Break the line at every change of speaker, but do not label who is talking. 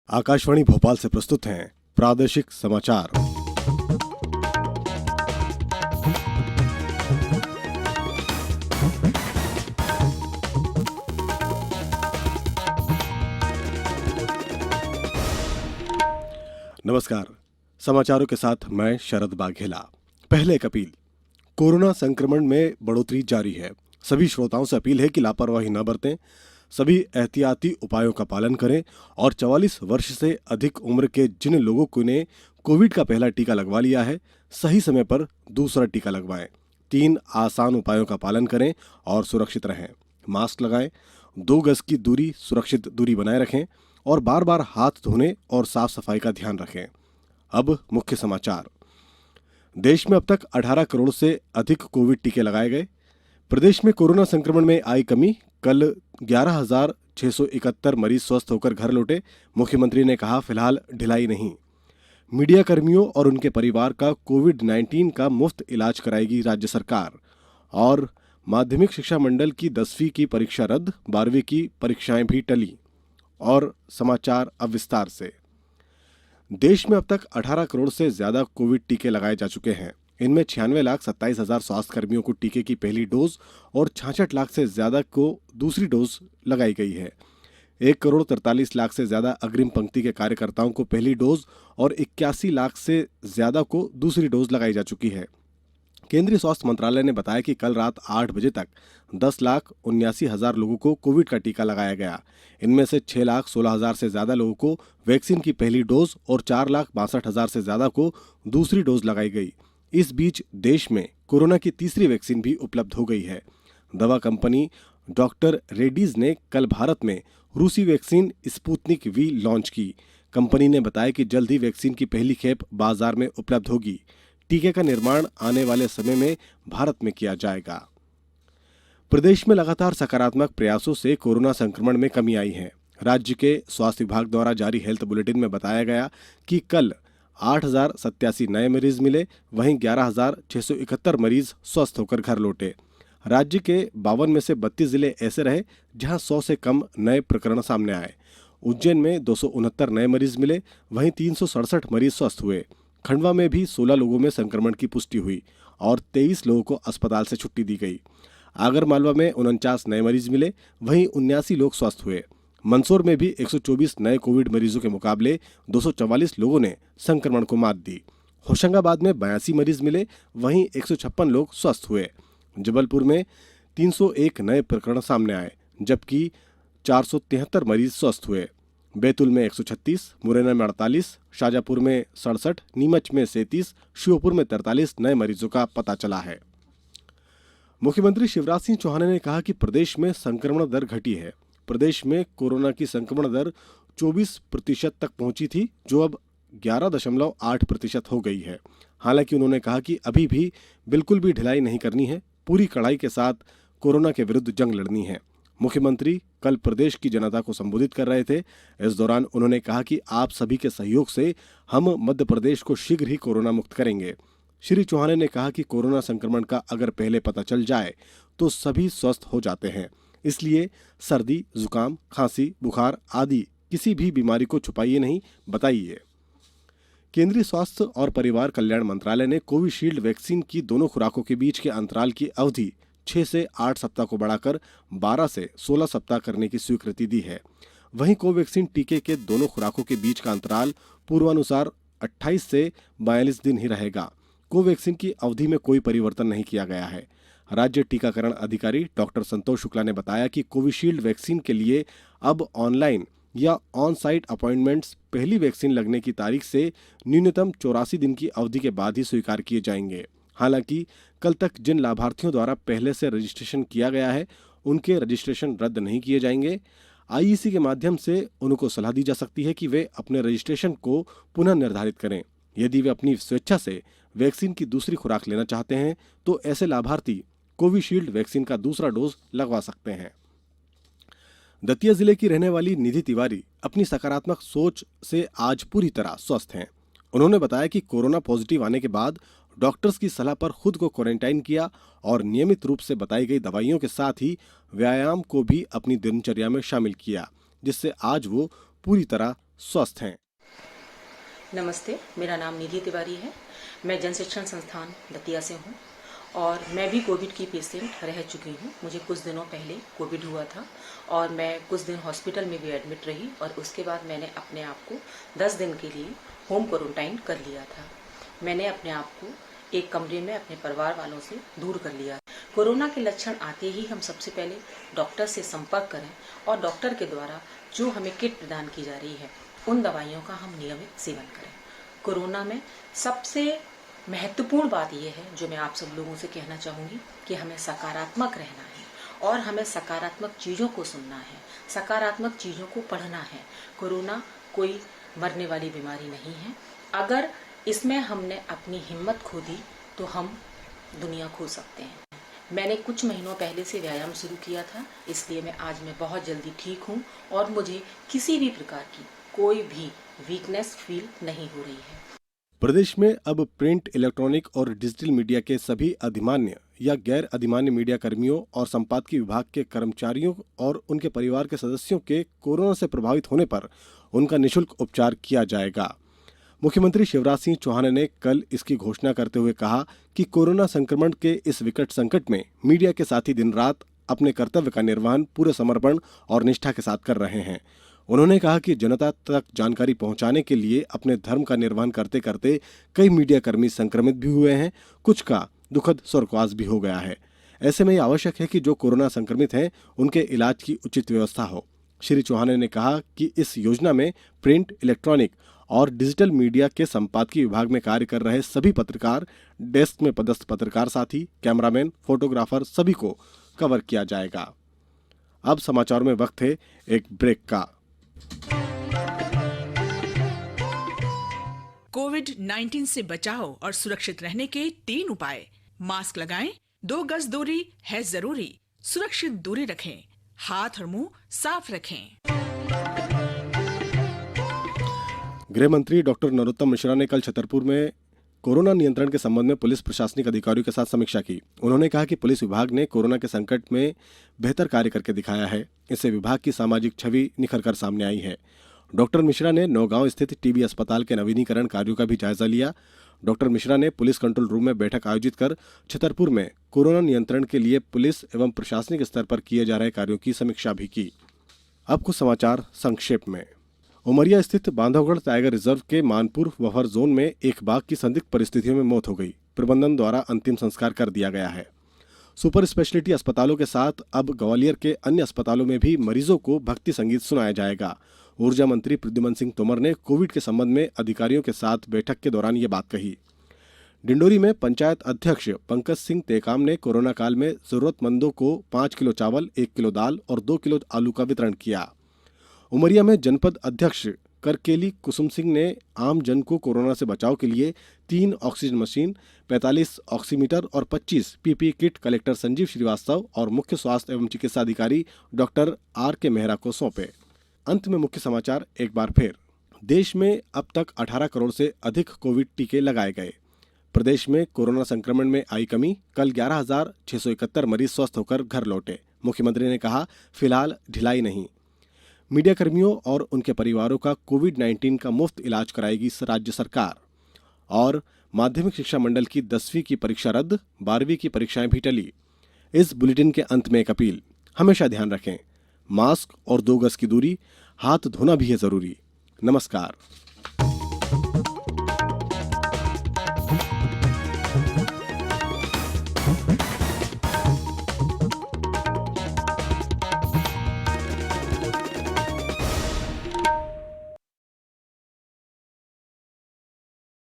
आकाशवाणी भोपाल से प्रस्तुत हैं प्रादेशिक समाचार। नमस्कार। समाचारों के साथ मैं शरद बाघेला। पहले एक अपील। कोरोना संक्रमण में बढ़ोतरी जारी है। सभी श्रोताओं से अपील है कि लापरवाही न बरतें, सभी एहतियाती उपायों का पालन करें और 44 वर्ष से अधिक उम्र के जिन लोगों ने कोविड का पहला टीका लगवा लिया है, सही समय पर दूसरा टीका लगवाएं। 3 आसान उपायों का पालन करें और सुरक्षित रहें। मास्क लगाएं, 2 गज की दूरी सुरक्षित दूरी बनाए रखें और बार बार हाथ धोने और साफ सफाई का ध्यान रखें। अब मुख्य समाचार। देश में अब तक 18 करोड़ से अधिक कोविड टीके लगाए गए। प्रदेश में कोरोना संक्रमण में आई कमी। कल 11,671 मरीज स्वस्थ होकर घर लौटे। मुख्यमंत्री ने कहा, फिलहाल ढिलाई नहीं। मीडिया कर्मियों और उनके परिवार का कोविड-19 का मुफ्त इलाज कराएगी राज्य सरकार। और माध्यमिक शिक्षा मंडल की 10वीं की परीक्षा रद्द, 12वीं की परीक्षाएं भी टली। और समाचार अब विस्तार से। देश में अब तक 18 करोड़ से ज्यादा कोविड टीके लगाए जा चुके हैं। इनमें 96,27,000 स्वास्थ्य कर्मियों को टीके की पहली डोज और 66 लाख से ज्यादा को दूसरी डोज लगाई गई है। 1 करोड़ 43 लाख से ज्यादा अग्रिम पंक्ति के कार्यकर्ताओं को पहली डोज और 81 लाख से ज्यादा को दूसरी डोज लगाई जा चुकी है। केंद्रीय स्वास्थ्य मंत्रालय ने बताया कि कल रात 8 बजे तक 10,79,000 लोगों को कोविड का टीका लगाया गया। इनमें से 6,16,000 से ज्यादा लोगों को वैक्सीन की पहली डोज और 4,62,000 से ज्यादा को दूसरी डोज लगाई गई। इस बीच देश में कोरोना की तीसरी वैक्सीन भी उपलब्ध हो गई है। दवा कंपनी डॉक्टर रेड्डीज ने कल भारत में रूसी वैक्सीन स्पुतनिक वी लॉन्च की। कंपनी ने बताया कि जल्द ही वैक्सीन की पहली खेप बाजार में उपलब्ध होगी। टीके का निर्माण आने वाले समय में भारत में किया जाएगा। प्रदेश में लगातार सकारात्मक प्रयासों से कोरोना संक्रमण में कमी आई है। राज्य के स्वास्थ्य विभाग द्वारा जारी हेल्थ बुलेटिन में बताया गया कि कल 8,087 नए मरीज मिले, वहीं 11,671 मरीज स्वस्थ होकर घर लौटे। राज्य के 52 में से 32 जिले ऐसे रहे जहां 100 से कम नए प्रकरण सामने आए। उज्जैन में 269 नए मरीज मिले, वहीं 367 मरीज स्वस्थ हुए। खंडवा में भी 16 लोगों में संक्रमण की पुष्टि हुई और 23 लोगों को अस्पताल से छुट्टी दी गई। आगरमालवा में 49 नए मरीज मिले, वहीं 79 लोग स्वस्थ हुए। मंदसौर में भी 124 नए कोविड मरीजों के मुकाबले 244 लोगों ने संक्रमण को मात दी। होशंगाबाद में 82 मरीज मिले, वहीं 156 लोग स्वस्थ हुए। जबलपुर में 301 नए प्रकरण सामने आए, जबकि 473 मरीज स्वस्थ हुए। बैतूल में 136, मुरैना में 48, शाजापुर में 67, नीमच में 37, श्योपुर में 43 नए मरीजों का पता चला है। मुख्यमंत्री शिवराज सिंह चौहान ने कहा कि प्रदेश में संक्रमण दर घटी है। प्रदेश में कोरोना की संक्रमण दर 24% तक पहुंची थी, जो अब 11.8% हो गई है। हालांकि उन्होंने कहा कि अभी भी बिल्कुल भी ढिलाई नहीं करनी है, पूरी कड़ाई के साथ कोरोना के विरुद्ध जंग लड़नी है। मुख्यमंत्री कल प्रदेश की जनता को संबोधित कर रहे थे। इस दौरान उन्होंने कहा कि आप सभी के सहयोग से हम मध्य प्रदेश को शीघ्र ही कोरोना मुक्त करेंगे। श्री चौहान ने कहा कि कोरोना संक्रमण का अगर पहले पता चल जाए तो सभी स्वस्थ हो जाते हैं, इसलिए सर्दी, जुकाम, खांसी, बुखार आदि किसी भी बीमारी को छुपाइए नहीं, बताइए। केंद्रीय स्वास्थ्य और परिवार कल्याण मंत्रालय ने कोविशील्ड वैक्सीन की दोनों खुराकों के बीच के अंतराल की अवधि 6 से 8 सप्ताह को बढ़ाकर 12 से 16 सप्ताह करने की स्वीकृति दी है। वहीं कोवैक्सीन टीके के दोनों खुराकों के बीच का अंतराल पूर्वानुसार 28 से 42 दिन ही रहेगा। कोवैक्सीन की अवधि में कोई परिवर्तन नहीं किया गया है। राज्य टीकाकरण अधिकारी डॉक्टर संतोष शुक्ला ने बताया कि कोविशील्ड वैक्सीन के लिए अब ऑनलाइन या ऑन साइट अपॉइंटमेंट्स पहली वैक्सीन लगने की तारीख से न्यूनतम 84 दिन की अवधि के बाद ही स्वीकार किए जाएंगे। हालांकि कल तक जिन लाभार्थियों द्वारा पहले से रजिस्ट्रेशन किया गया है, उनके रजिस्ट्रेशन रद्द नहीं किए जाएंगे। आईईसी के माध्यम से उनको सलाह दी जा सकती है कि वे अपने रजिस्ट्रेशन को पुनः निर्धारित करें। यदि वे अपनी स्वेच्छा से वैक्सीन की दूसरी खुराक लेना चाहते हैं तो ऐसे लाभार्थी कोविशील्ड वैक्सीन का दूसरा डोज लगवा सकते हैं। दतिया जिले की रहने वाली निधि तिवारी अपनी सकारात्मक सोच से आज पूरी तरह स्वस्थ हैं। उन्होंने बताया कि कोरोना पॉजिटिव आने के बाद डॉक्टर्स की सलाह पर खुद को क्वारंटाइन किया और नियमित रूप से बताई गई दवाइयों के साथ ही व्यायाम को भी अपनी दिनचर्या में शामिल किया, जिससे आज वो पूरी तरह स्वस्थ हैं।
नमस्ते, मेरा नाम निधि तिवारी है। मैं जन शिक्षण संस्थान दतिया से हूँ और मैं भी कोविड की पेशेंट रह चुकी हूँ। मुझे कुछ दिनों पहले कोविड हुआ था और मैं कुछ दिन हॉस्पिटल में भी एडमिट रही और उसके बाद मैंने अपने आप को 10 दिन के लिए होम क्वारंटाइन कर लिया था। मैंने अपने आप को एक कमरे में अपने परिवार वालों से दूर कर लिया। कोरोना के लक्षण आते ही हम सबसे पहले डॉक्टर से संपर्क करें और डॉक्टर के द्वारा जो हमें किट प्रदान की जा रही है उन दवाइयों का हम नियमित सेवन करें। कोरोना में सबसे महत्वपूर्ण बात यह है जो मैं आप सब लोगों से कहना चाहूँगी कि हमें सकारात्मक रहना है और हमें सकारात्मक चीज़ों को सुनना है, सकारात्मक चीज़ों को पढ़ना है। कोरोना कोई मरने वाली बीमारी नहीं है। अगर इसमें हमने अपनी हिम्मत खो दी तो हम दुनिया खो सकते हैं। मैंने कुछ महीनों पहले से व्यायाम शुरू किया था, इसलिए मैं बहुत जल्दी ठीक हूँ और मुझे किसी भी प्रकार की कोई भी वीकनेस फील नहीं हो रही है।
प्रदेश में अब प्रिंट, इलेक्ट्रॉनिक और डिजिटल मीडिया के सभी अधिमान्य या गैर अधिमान्य मीडिया कर्मियों और संपादकीय विभाग के कर्मचारियों और उनके परिवार के सदस्यों के कोरोना से प्रभावित होने पर उनका निःशुल्क उपचार किया जाएगा। मुख्यमंत्री शिवराज सिंह चौहान ने कल इसकी घोषणा करते हुए कहा कि कोरोना संक्रमण के इस विकट संकट में मीडिया के साथी दिन रात अपने कर्तव्य का निर्वहन पूरे समर्पण और निष्ठा के साथ कर रहे हैं। उन्होंने कहा कि जनता तक जानकारी पहुंचाने के लिए अपने धर्म का निर्वहन करते करते कई मीडिया कर्मी संक्रमित भी हुए हैं, कुछ का दुखद स्वर्गवास भी हो गया है। ऐसे में यह आवश्यक है कि जो कोरोना संक्रमित हैं उनके इलाज की उचित व्यवस्था हो। श्री चौहान ने कहा कि इस योजना में प्रिंट, इलेक्ट्रॉनिक और डिजिटल मीडिया के संपादकीय विभाग में कार्य कर रहे सभी पत्रकार, डेस्क में पदस्थ पत्रकार साथी, कैमरामैन, फोटोग्राफर सभी को कवर किया जाएगा। अब समाचार में वक्त है एक ब्रेक का।
कोविड-19 से बचाव और सुरक्षित रहने के 3 उपाय। मास्क लगाएं, 2 गज दूरी है जरूरी, सुरक्षित दूरी रखें, हाथ और मुंह साफ रखें।
गृह मंत्री डॉक्टर नरोत्तम मिश्रा ने कल छतरपुर में कोरोना नियंत्रण के संबंध में पुलिस प्रशासनिक अधिकारियों के साथ समीक्षा की। उन्होंने कहा कि पुलिस विभाग ने कोरोना के संकट में बेहतर कार्य करके दिखाया है। इससे विभाग की सामाजिक छवि निखर कर सामने आई है। डॉक्टर मिश्रा ने नौगांव स्थित टीबी अस्पताल के नवीनीकरण कार्यों का भी जायजा लिया। डॉक्टर मिश्रा ने पुलिस कंट्रोल रूम में बैठक आयोजित कर छतरपुर में कोरोना नियंत्रण के लिए पुलिस एवं प्रशासनिक स्तर पर किए जा रहे कार्यों की समीक्षा भी की। अब कुछ समाचार संक्षेप में। उमरिया स्थित बांधवगढ़ टाइगर रिजर्व के मानपुर बफर जोन में एक बाघ की संदिग्ध परिस्थितियों में मौत हो गई। प्रबंधन द्वारा अंतिम संस्कार कर दिया गया है। सुपर स्पेशलिटी अस्पतालों के साथ अब ग्वालियर के अन्य अस्पतालों में भी मरीजों को भक्ति संगीत सुनाया जाएगा। ऊर्जा मंत्री प्रद्युमन सिंह तोमर ने कोविड के संबंध में अधिकारियों के साथ बैठक के दौरान ये बात कही। डिंडोरी में पंचायत अध्यक्ष पंकज सिंह टेकाम ने कोरोना काल में जरूरतमंदों को 5 किलो चावल, 1 किलो दाल और 2 किलो आलू का वितरण किया। उमरिया में जनपद अध्यक्ष करकेली कुसुम सिंह ने आम जन को कोरोना से बचाव के लिए 3 ऑक्सीजन मशीन, 45 ऑक्सीमीटर और 25 PPE kit collector Sanjeev Srivastava और मुख्य स्वास्थ्य एवं चिकित्सा अधिकारी डॉक्टर आर के मेहरा को सौंपे। अंत में मुख्य समाचार एक बार फिर। देश में अब तक 18 करोड़ से अधिक कोविड टीके लगाए गए। प्रदेश में कोरोना संक्रमण में आई कमी। कल 11,671 मरीज स्वस्थ होकर घर लौटे। मुख्यमंत्री ने कहा, फिलहाल ढिलाई नहीं। मीडिया कर्मियों और उनके परिवारों का कोविड-19 का मुफ्त इलाज कराएगी राज्य सरकार। और माध्यमिक शिक्षा मंडल की 10वीं की परीक्षा रद्द, 12वीं की परीक्षाएं भी टली। इस बुलेटिन के अंत में एक अपील। हमेशा ध्यान रखें, मास्क और 2 गज की दूरी, हाथ धोना भी है जरूरी। नमस्कार।